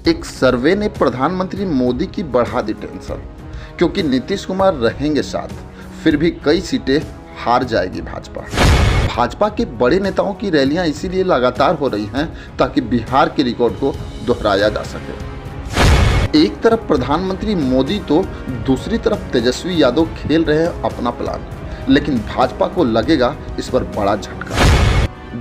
एक सर्वे ने प्रधानमंत्री मोदी की बढ़ा दी टेंशन, क्योंकि नीतीश कुमार रहेंगे साथ, फिर भी कई सीटें हार जाएगी भाजपा। भाजपा के बड़े नेताओं की रैलियां इसीलिए लगातार हो रही हैं ताकि बिहार के रिकॉर्ड को दोहराया जा सके। एक तरफ प्रधानमंत्री मोदी तो दूसरी तरफ तेजस्वी यादव खेल रहे हैं अपना प्लान, लेकिन भाजपा को लगेगा इस पर बड़ा झटका।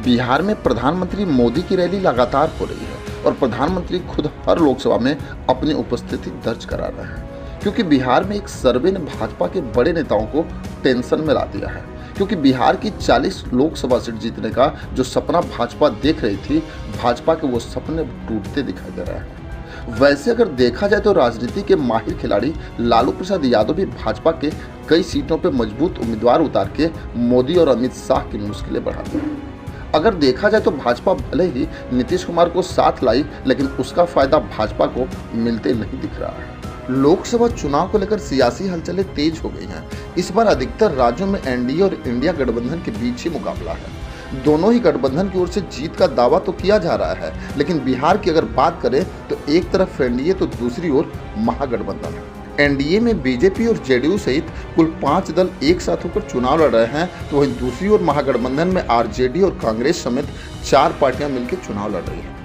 बिहार में प्रधानमंत्री मोदी की रैली लगातार हो रही है और प्रधानमंत्री खुद हर लोकसभा में अपनी उपस्थिति दर्ज करा रहे हैं, क्योंकि बिहार में एक सर्वे ने भाजपा के बड़े नेताओं को टेंशन में ला दिया है। क्योंकि बिहार की 40 लोकसभा सीट जीतने का जो सपना भाजपा देख रही थी, भाजपा के वो सपने टूटते दिखाई दे रहे हैं। वैसे अगर देखा जाए तो राजनीति के माहिर खिलाड़ी लालू प्रसाद यादव भी भाजपा के कई सीटों पर मजबूत उम्मीदवार उतार के मोदी और अमित शाह की मुश्किलें बढ़ाते हैं। अगर देखा जाए तो भाजपा भले ही नीतीश कुमार को साथ लाई, लेकिन उसका फायदा भाजपा को मिलते नहीं दिख रहा है। लोकसभा चुनाव को लेकर सियासी हलचलें तेज हो गई हैं। इस बार अधिकतर राज्यों में एनडीए और इंडिया गठबंधन के बीच ही मुकाबला है। दोनों ही गठबंधन की ओर से जीत का दावा तो किया जा रहा है, लेकिन बिहार की अगर बात करें तो एक तरफ एनडीए तो दूसरी ओर महागठबंधन है। एनडीए में बीजेपी और जेडीयू सहित कुल 5 दल एक साथ होकर चुनाव लड़ रहे हैं, तो वहीं दूसरी ओर महागठबंधन में आरजेडी और कांग्रेस समेत 4 पार्टियां मिलकर चुनाव लड़ रही हैं।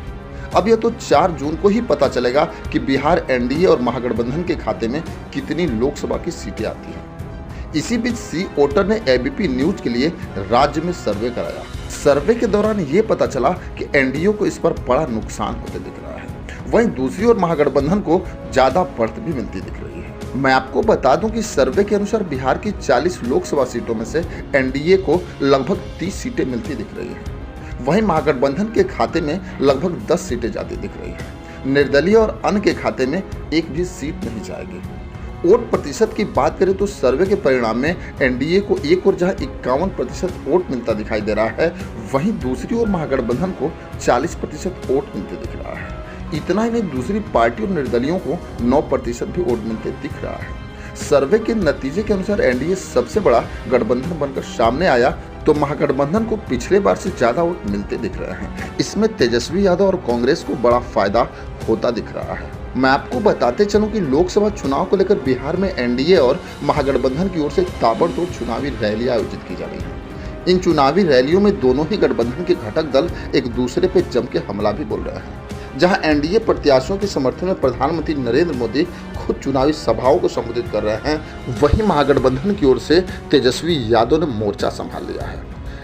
अब यह तो 4 जून को ही पता चलेगा कि बिहार एनडीए और महागठबंधन के खाते में कितनी लोकसभा की सीटें आती हैं। इसी बीच सी वोटर ने एबीपी न्यूज के लिए राज्य में सर्वे कराया। सर्वे के दौरान ये पता चला कि एनडीए को इस पर बड़ा नुकसान होते दिख रहा है, वहीं दूसरी ओर महागठबंधन को ज्यादा बढ़त भी मिलती दिख रही है। मैं आपको बता दूं कि सर्वे के अनुसार बिहार की 40 लोकसभा सीटों में से एनडीए को लगभग 30 सीटें मिलती दिख रही हैं। वहीं महागठबंधन के खाते में लगभग 10 सीटें जाती दिख रही हैं। निर्दलीय और अन्य के खाते में एक भी सीट नहीं जाएगी। वोट प्रतिशत की बात करें तो सर्वे के परिणाम में एनडीए को एक ओर जहां 51% वोट मिलता दिखाई दे रहा है, वहीं दूसरी ओर महागठबंधन को 40% वोट मिलते दिख रहा है। इतना ही नहीं, दूसरी पार्टी और निर्दलियों को 9% भी वोट मिलते दिख रहा है। सर्वे के नतीजे के अनुसार एनडीए सबसे बड़ा गठबंधन बनकर सामने आया, तो महागठबंधन को पिछले बार से ज्यादा वोट मिलते दिख रहे हैं। इसमें तेजस्वी यादव और कांग्रेस को बड़ा फायदा होता दिख रहा है। मैं आपको बताते चलूं कि लोकसभा चुनाव को लेकर बिहार में एनडीए और महागठबंधन की ओर से ताबड़तोड़ चुनावी रैलियां आयोजित की जा रही हैं। इन चुनावी रैलियों में दोनों ही गठबंधन के घटक दल एक दूसरे पर जम के हमला भी बोल रहे हैं। जहां एनडीए प्रत्याशियों के समर्थन में प्रधानमंत्री नरेंद्र मोदी खुद चुनावी सभाओं को संबोधित कर रहे हैं, वहीं महागठबंधन की ओर से तेजस्वी यादव ने मोर्चा संभाल लिया है।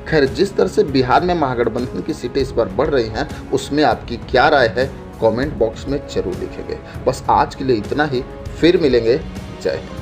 खैर, जिस तरह से बिहार में महागठबंधन की सीटें इस बार बढ़ रही हैं, उसमें आपकी क्या राय है, कमेंट बॉक्स में जरूर लिखेंगे। बस आज के लिए इतना ही, फिर मिलेंगे। जय हिंद।